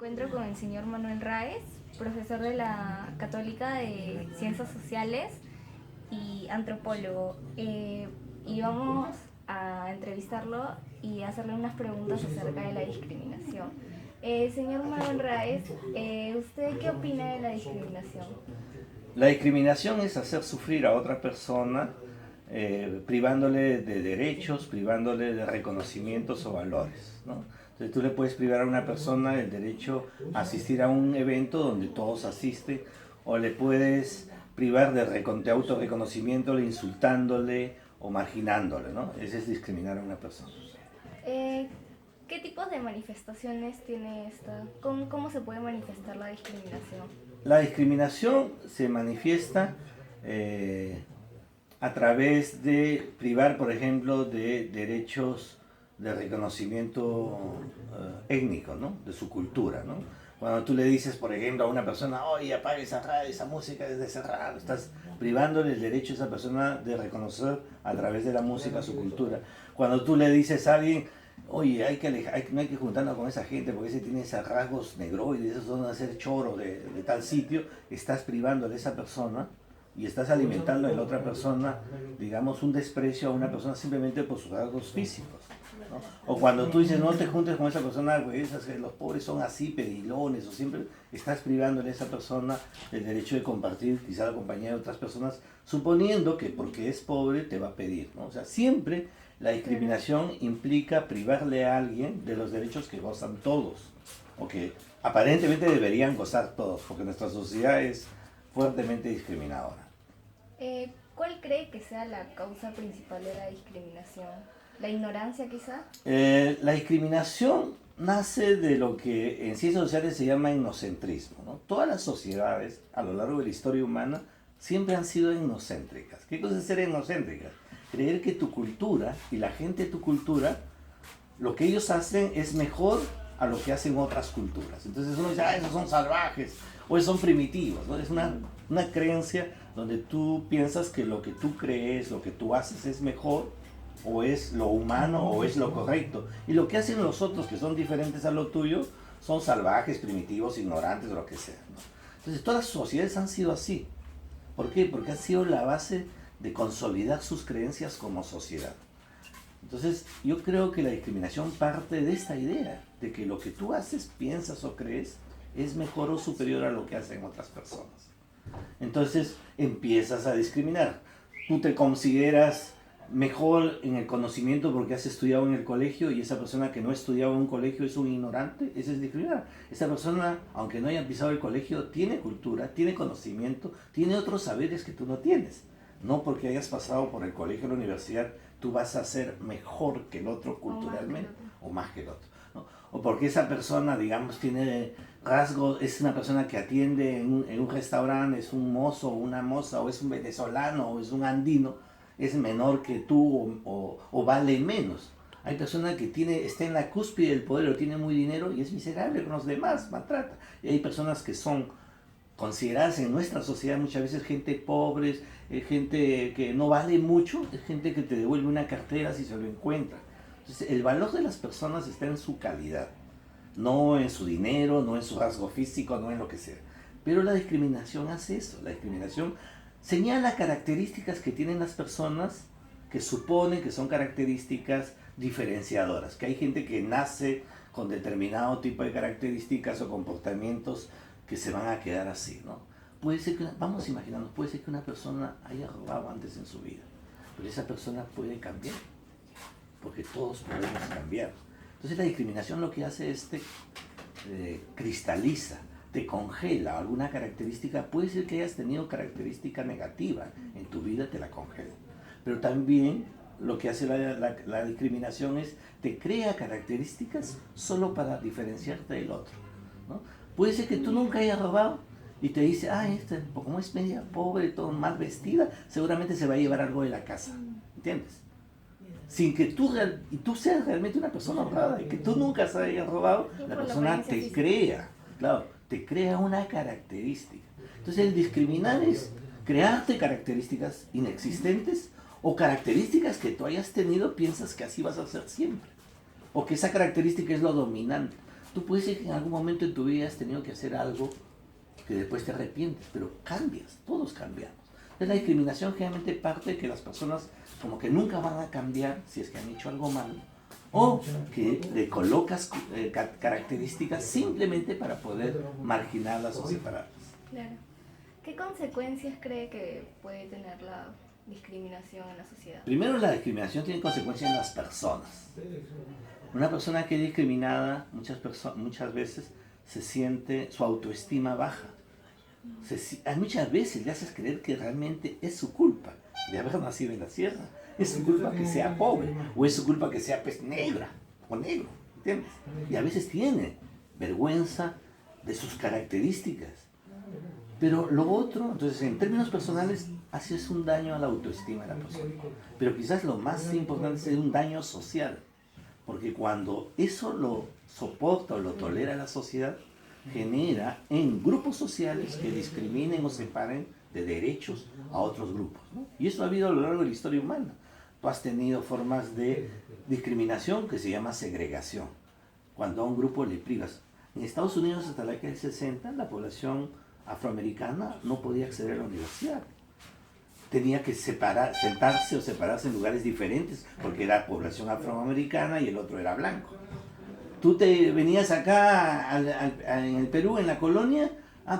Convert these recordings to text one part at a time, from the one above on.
encuentro con el señor Manuel Raes, profesor de la Católica de Ciencias Sociales y antropólogo. Y vamos a entrevistarlo y hacerle unas preguntas acerca de la discriminación. Señor Manuel Raes, ¿usted qué opina de la discriminación? La discriminación es hacer sufrir a otra persona privándole de derechos, privándole de reconocimientos o valores, ¿no? Entonces tú le puedes privar a una persona el derecho a asistir a un evento donde todos asisten, o le puedes privar de autorreconocimiento insultándole o marginándole, ¿no? Ese es discriminar a una persona. ¿Qué tipos de manifestaciones tiene esta? ¿Cómo se puede manifestar la discriminación? La discriminación se manifiesta a través de privar, por ejemplo, de derechos de reconocimiento étnico, ¿no? De su cultura, ¿no? Cuando tú le dices, por ejemplo, a una persona, oye, apaga esa radio, esa música es de cerrado, estás privándole el derecho a esa persona de reconocer a través de la música su cultura. Cuando tú le dices a alguien, oye, no hay que juntarnos con esa gente porque ese tiene esos rasgos negroides, esos son a hacer choro de tal sitio, estás privándole a esa persona y estás alimentando en la otra persona, digamos, un desprecio a una persona simplemente por sus rasgos físicos, ¿no? O cuando tú dices, no te juntes con esa persona, pues, los pobres son así, pedilones, o siempre estás privándole a esa persona el derecho de compartir quizá la compañía de otras personas, suponiendo que porque es pobre te va a pedir, ¿no? O sea, siempre la discriminación implica privarle a alguien de los derechos que gozan todos, o que aparentemente deberían gozar todos, porque nuestra sociedad es fuertemente discriminadora. ¿Cuál cree que sea la causa principal de la discriminación? ¿La ignorancia quizá? La discriminación nace de lo que en ciencias sociales se llama etnocentrismo, ¿no? Todas las sociedades a lo largo de la historia humana siempre han sido etnocéntricas. ¿Qué cosa es ser etnocéntricas? Creer que tu cultura y la gente de tu cultura, lo que ellos hacen es mejor a lo que hacen otras culturas. Entonces uno dice, esos son salvajes, o esos son primitivos, ¿no? Es una creencia donde tú piensas que lo que tú crees, lo que tú haces es mejor, o es lo humano, o es lo correcto. Y lo que hacen los otros, que son diferentes a lo tuyo, son salvajes, primitivos, ignorantes, o lo que sea, ¿no? Entonces todas las sociedades han sido así. ¿Por qué? Porque ha sido la base de consolidar sus creencias como sociedad. Entonces, yo creo que la discriminación parte de esta idea, de que lo que tú haces, piensas o crees es mejor o superior a lo que hacen otras personas. Entonces, empiezas a discriminar. Tú te consideras mejor en el conocimiento porque has estudiado en el colegio y esa persona que no ha estudiado en un colegio es un ignorante, eso es discriminar. Esa persona, aunque no haya pisado el colegio, tiene cultura, tiene conocimiento, tiene otros saberes que tú no tienes. No porque hayas pasado por el colegio o la universidad, tú vas a ser mejor que el otro culturalmente o más que el otro, ¿no? O porque esa persona, digamos, tiene rasgos, es una persona que atiende en un restaurante, es un mozo o una moza, o es un venezolano o es un andino, es menor que tú o vale menos. Hay personas que está en la cúspide del poder o tiene muy dinero y es miserable con los demás, maltrata. Y hay personas que son consideradas en nuestra sociedad muchas veces gente pobre, gente que no vale mucho, es gente que te devuelve una cartera si se lo encuentra. Entonces, el valor de las personas está en su calidad, no en su dinero, no en su rasgo físico, no en lo que sea. Pero la discriminación hace eso, la discriminación señala características que tienen las personas que suponen que son características diferenciadoras, que hay gente que nace con determinado tipo de características o comportamientos que se van a quedar así, ¿no? Puede ser que, vamos imaginando, puede ser que una persona haya robado antes en su vida, pero esa persona puede cambiar, porque todos podemos cambiar. Entonces la discriminación lo que hace es cristaliza, te congela alguna característica. Puede ser que hayas tenido característica negativa en tu vida, te la congela. Pero también lo que hace la discriminación es te crea características solo para diferenciarte del otro, ¿no? Puede ser que tú nunca hayas robado y te dice, como es media pobre, todo mal vestida, seguramente se va a llevar algo de la casa, ¿entiendes? Sin que tú seas realmente una persona honrada y que tú nunca se hayas robado, la persona te crea, claro, te crea una característica. Entonces el discriminar es crearte características inexistentes o características que tú hayas tenido, piensas que así vas a ser siempre, o que esa característica es lo dominante. Tú puedes decir que en algún momento en tu vida has tenido que hacer algo que después te arrepientes, pero cambias, todos cambiamos. Entonces la discriminación generalmente parte de que las personas como que nunca van a cambiar si es que han hecho algo malo, o que le colocas características simplemente para poder marginarlas o separarlas. Claro. ¿Qué consecuencias cree que puede tener la discriminación en la sociedad? Primero, la discriminación tiene consecuencias en las personas. Una persona que es discriminada muchas veces se siente su autoestima baja. Muchas veces le haces creer que realmente es su culpa de haber nacido en la sierra. Es su culpa que sea pobre, o es su culpa que sea pues, negra o negro, ¿entiendes? Y a veces tiene vergüenza de sus características. Pero lo otro, entonces en términos personales, haces un daño a la autoestima de la persona. Pero quizás lo más importante es un daño social. Porque cuando eso lo soporta o lo tolera la sociedad, genera en grupos sociales que discriminen o separen de derechos a otros grupos, ¿no? Y eso ha habido a lo largo de la historia humana. Tú has tenido formas de discriminación que se llama segregación. Cuando a un grupo le privas. En Estados Unidos hasta la década del 60 la población afroamericana no podía acceder a la universidad. Tenía que sentarse o separarse en lugares diferentes porque era población afroamericana y el otro era blanco. Tú te venías acá en el Perú, en la colonia,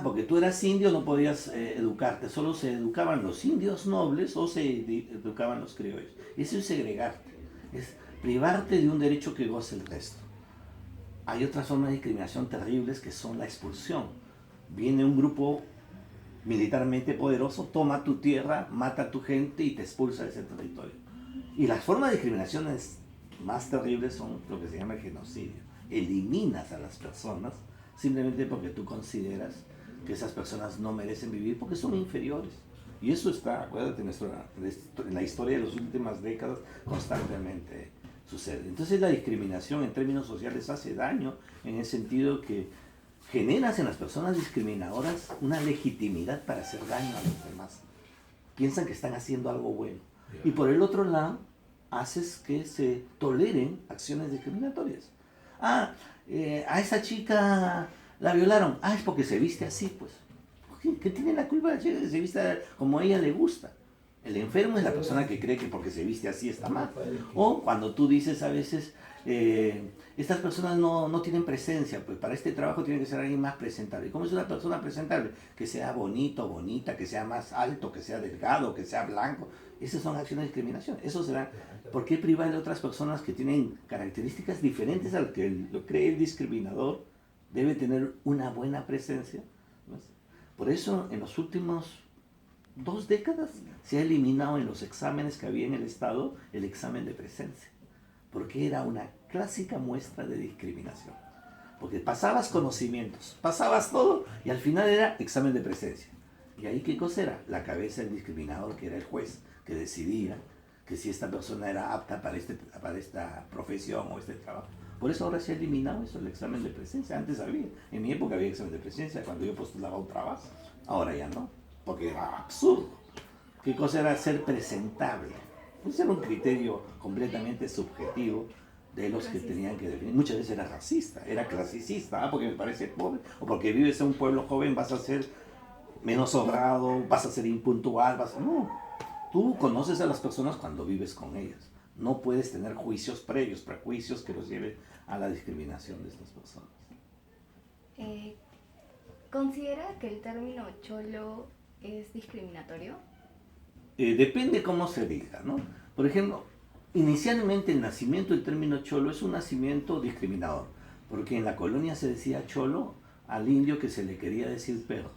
porque tú eras indio no podías educarte, solo se educaban los indios nobles o se educaban los criollos. Eso es segregarte, es privarte de un derecho que goza el resto. Hay otras formas de discriminación terribles que son la expulsión. Viene un grupo militarmente poderoso, toma tu tierra, mata a tu gente y te expulsa de ese territorio. Y las formas de discriminaciones más terribles son lo que se llama el genocidio. Eliminas a las personas simplemente porque tú consideras que esas personas no merecen vivir porque son inferiores. Y eso está, acuérdate, en la historia de las últimas décadas constantemente sucede. Entonces la discriminación en términos sociales hace daño en el sentido que generas en las personas discriminadoras una legitimidad para hacer daño a los demás. Piensan que están haciendo algo bueno. Y por el otro lado, haces que se toleren acciones discriminatorias. A esa chica la violaron. Es porque se viste así, pues. ¿Qué tiene la culpa de la chica que se vista como a ella le gusta? El enfermo es la persona que cree que porque se viste así está mal. O cuando tú dices a veces, estas personas no tienen presencia, pues para este trabajo tiene que ser alguien más presentable. ¿Cómo es una persona presentable? Que sea bonito, bonita, que sea más alto, que sea delgado, que sea blanco. Esas son acciones de discriminación. Eso será, ¿por qué privar de otras personas que tienen características diferentes a lo que lo cree el discriminador? Debe tener una buena presencia, ¿no? Por eso en los últimos 2 décadas se ha eliminado en los exámenes que había en el Estado el examen de presencia, porque era una clásica muestra de discriminación. Porque pasabas conocimientos, pasabas todo y al final era examen de presencia. ¿Y ahí qué cosa era? La cabeza del discriminador, que era el juez, que decidía que si esta persona era apta para esta profesión o este trabajo. Por eso ahora se ha eliminado eso, el examen de presencia. Antes había, en mi época había examen de presencia cuando yo postulaba un trabajo. Ahora ya no, porque era absurdo. ¿Qué cosa era ser presentable? Pues era un criterio completamente subjetivo de los que tenían que definir. Muchas veces era racista, era clasicista, porque me parece pobre, o porque vives en un pueblo joven vas a ser menos obrado, vas a ser impuntual, No, tú conoces a las personas cuando vives con ellas. No puedes tener juicios previos, prejuicios que los lleven a la discriminación de estas personas. ¿Considera que el término cholo es discriminatorio? Depende cómo se diga, ¿no? Por ejemplo, inicialmente el nacimiento del término cholo es un nacimiento discriminador, porque en la colonia se decía cholo al indio que se le quería decir perro.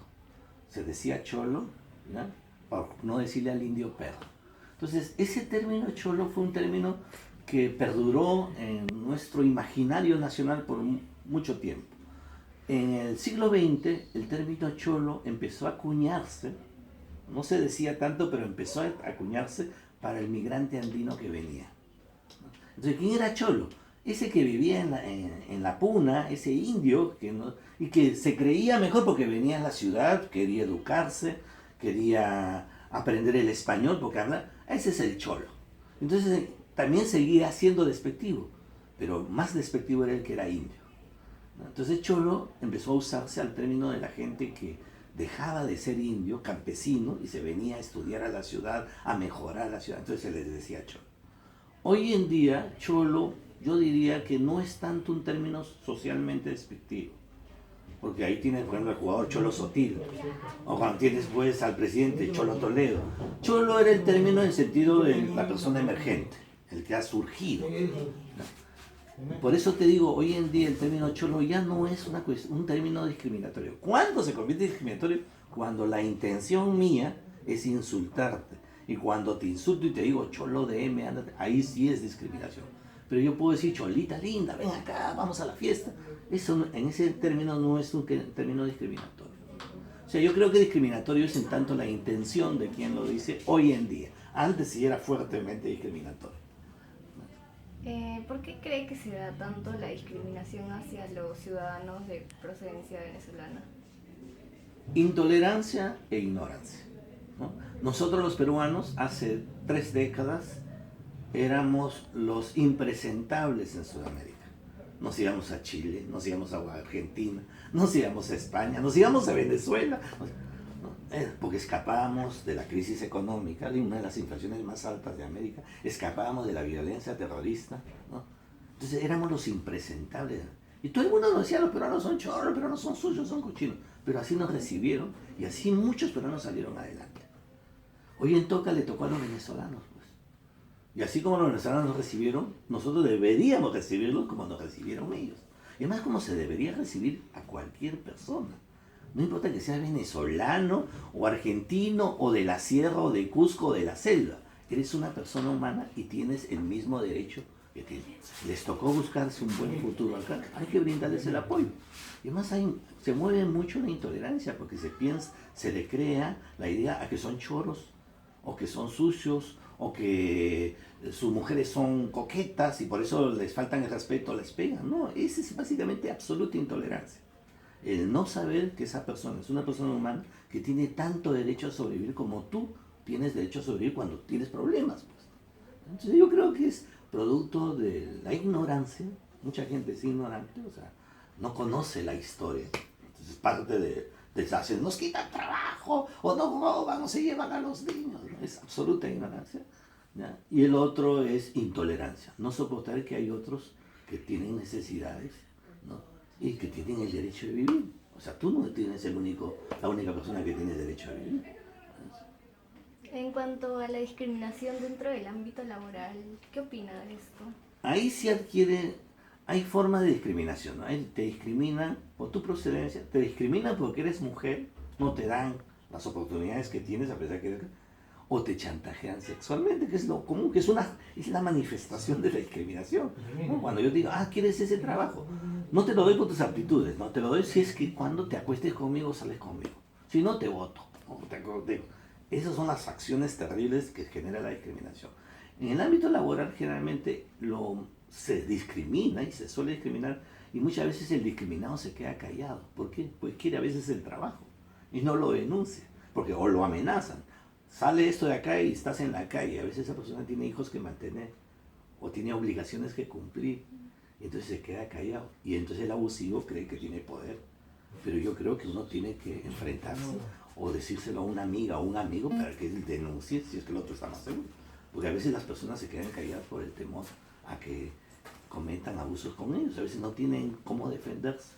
Se decía cholo, ¿ya? Por no decirle al indio perro. Entonces, ese término cholo fue un término que perduró en nuestro imaginario nacional por mucho tiempo. En el siglo XX, el término cholo empezó a acuñarse, no se decía tanto, pero empezó a acuñarse para el migrante andino que venía. Entonces, ¿quién era cholo? Ese que vivía en la puna, ese indio, y que se creía mejor porque venía a la ciudad, quería educarse, quería aprender el español, porque ese es el cholo. Entonces, también seguía siendo despectivo, pero más despectivo era el que era indio. ¿no? Entonces cholo empezó a usarse al término de la gente que dejaba de ser indio, campesino, y se venía a estudiar a la ciudad, a mejorar la ciudad. Entonces se les decía cholo. Hoy en día, cholo, yo diría que no es tanto un término socialmente despectivo. Porque ahí tienes, por ejemplo, el jugador Cholo Sotil, o cuando tienes pues al presidente Cholo Toledo. Cholo era el término en sentido de la persona emergente, el que ha surgido. Por eso te digo, hoy en día el término cholo ya no es un término discriminatorio. ¿Cuándo se convierte en discriminatorio? Cuando la intención mía es insultarte. Y cuando te insulto y te digo cholo de M, ándate, ahí sí es discriminación. Pero yo puedo decir cholita linda, ven acá, vamos a la fiesta. Eso en ese término no es un término discriminatorio. O sea, yo creo que discriminatorio es en tanto la intención de quien lo dice hoy en día. Antes sí era fuertemente discriminatorio. ¿Por qué cree que se da tanto la discriminación hacia los ciudadanos de procedencia venezolana? Intolerancia e ignorancia, ¿no? Nosotros los peruanos hace 3 décadas éramos los impresentables en Sudamérica. Nos íbamos a Chile, nos íbamos a Argentina, nos íbamos a España, nos íbamos a Venezuela, ¿no? Porque escapábamos de la crisis económica, de una de las inflaciones más altas de América, escapábamos de la violencia terrorista, ¿no? Entonces éramos los impresentables. Y todo el mundo nos decía, los peruanos son chorros, los peruanos son sucios, son cochinos. Pero así nos recibieron y así muchos peruanos salieron adelante. Hoy en Toca le tocó a los venezolanos, pues. Y así como los venezolanos nos recibieron, nosotros deberíamos recibirlos como nos recibieron ellos. Y además como se debería recibir a cualquier persona. No importa que sea venezolano o argentino o de la sierra o de Cusco o de la selva. Eres una persona humana y tienes el mismo derecho que tienen. Les tocó buscarse un buen futuro acá. Hay que brindarles el apoyo. Y además se mueve mucho la intolerancia porque se le crea la idea a que son choros o que son sucios o que sus mujeres son coquetas y por eso les faltan el respeto, les pegan. No, esa es básicamente absoluta intolerancia. El no saber que esa persona es una persona humana que tiene tanto derecho a sobrevivir como tú tienes derecho a sobrevivir cuando tienes problemas. Pues. Entonces yo creo que es producto de la ignorancia. Mucha gente es ignorante, o sea, no conoce la historia. Entonces parte de hacer, nos quitan trabajo o no roban o se llevan a los niños. ¿No? Es absoluta ignorancia. ¿Ya? Y el otro es intolerancia. No soportar que hay otros que tienen necesidades, ¿no? Y que tienen el derecho de vivir. O sea, tú no tienes la única persona que tiene derecho a vivir. En cuanto a la discriminación dentro del ámbito laboral, ¿qué opina de esto? Ahí hay formas de discriminación, ¿no? Ahí te discriminan por tu procedencia, te discriminan porque eres mujer, no te dan las oportunidades que tienes a pesar que eres, o te chantajean sexualmente, que es lo común, que es la manifestación de la discriminación, ¿no? Cuando yo digo, ¿quieres ese trabajo? No te lo doy por tus aptitudes, no te lo doy si es que cuando te acuestes conmigo sales conmigo, si no te voto, esas son las acciones terribles que genera la discriminación. En el ámbito laboral generalmente se discrimina y se suele discriminar y muchas veces el discriminado se queda callado. ¿Por qué? Pues quiere a veces el trabajo y no lo denuncia, o lo amenazan. Sale esto de acá y estás en la calle. A veces esa persona tiene hijos que mantener o tiene obligaciones que cumplir. Y entonces se queda callado. Y entonces el abusivo cree que tiene poder. Pero yo creo que uno tiene que enfrentarse o decírselo a una amiga o un amigo para que él denuncie si es que el otro está más seguro. Porque a veces las personas se quedan calladas por el temor a que cometan abusos con ellos. A veces no tienen cómo defenderse.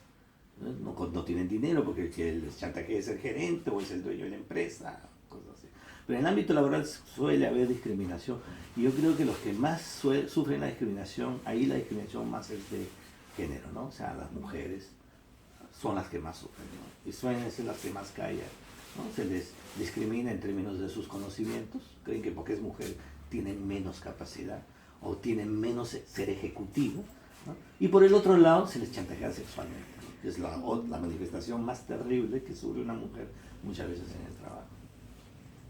No tienen dinero porque el chantaje es el gerente o es el dueño de la empresa, cosas así. Pero en el ámbito laboral suele haber discriminación. Y yo creo que los que más sufren la discriminación, ahí la discriminación más es de género, ¿no? O sea, las mujeres son las que más sufren, ¿no? Y suelen ser las que más callan, ¿no? Se les discrimina en términos de sus conocimientos. Creen que porque es mujer tienen menos capacidad o tienen menos ser ejecutivo, ¿no? Y por el otro lado se les chantajea sexualmente, ¿no? Que es la manifestación más terrible que sufre una mujer muchas veces en el trabajo.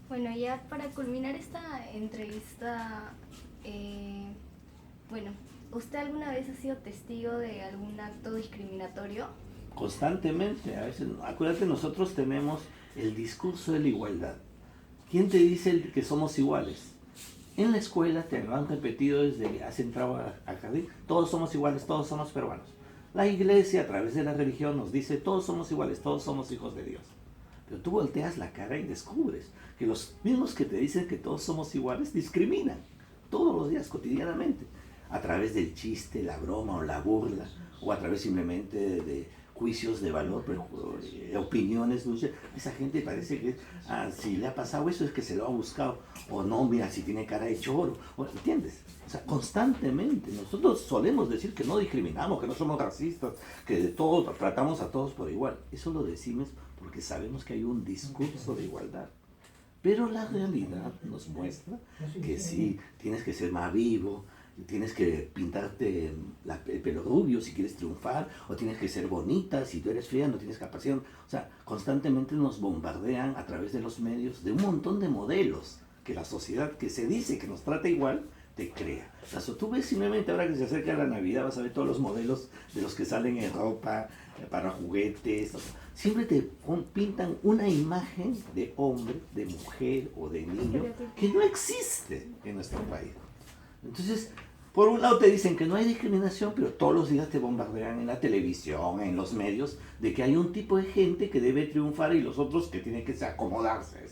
Bueno, ya para culminar esta entrevista, ¿usted alguna vez ha sido testigo de algún acto discriminatorio? Constantemente, a veces, acuérdate, nosotros tenemos el discurso de la igualdad. ¿Quién te dice que somos iguales? En la escuela te lo han repetido desde que has entrado al jardín, todos somos iguales, todos somos peruanos. La iglesia a través de la religión nos dice todos somos iguales, todos somos hijos de Dios. Pero tú volteas la cara y descubres que los mismos que te dicen que todos somos iguales discriminan todos los días, cotidianamente, a través del chiste, la broma o la burla, o a través simplemente de juicios de valor, opiniones dulces. Esa gente parece que si le ha pasado eso es que se lo ha buscado, o no, mira, si tiene cara de choro, ¿entiendes? O sea, constantemente nosotros solemos decir que no discriminamos, que no somos racistas, que de todo tratamos a todos por igual. Eso lo decimos porque sabemos que hay un discurso de igualdad. Pero la realidad nos muestra que sí, tienes que ser más vivo, tienes que pintarte el pelo rubio si quieres triunfar, o tienes que ser bonita, si tú eres fea no tienes capacidad. O sea, constantemente nos bombardean a través de los medios de un montón de modelos que la sociedad que se dice que nos trata igual, te crea. O sea, tú ves simplemente ahora que se acerca la Navidad, vas a ver todos los modelos de los que salen en ropa, para juguetes, siempre te pintan una imagen de hombre, de mujer o de niño que no existe en nuestro país. Entonces, por un lado te dicen que no hay discriminación, pero todos los días te bombardean en la televisión, en los medios, de que hay un tipo de gente que debe triunfar y los otros que tienen que acomodarse.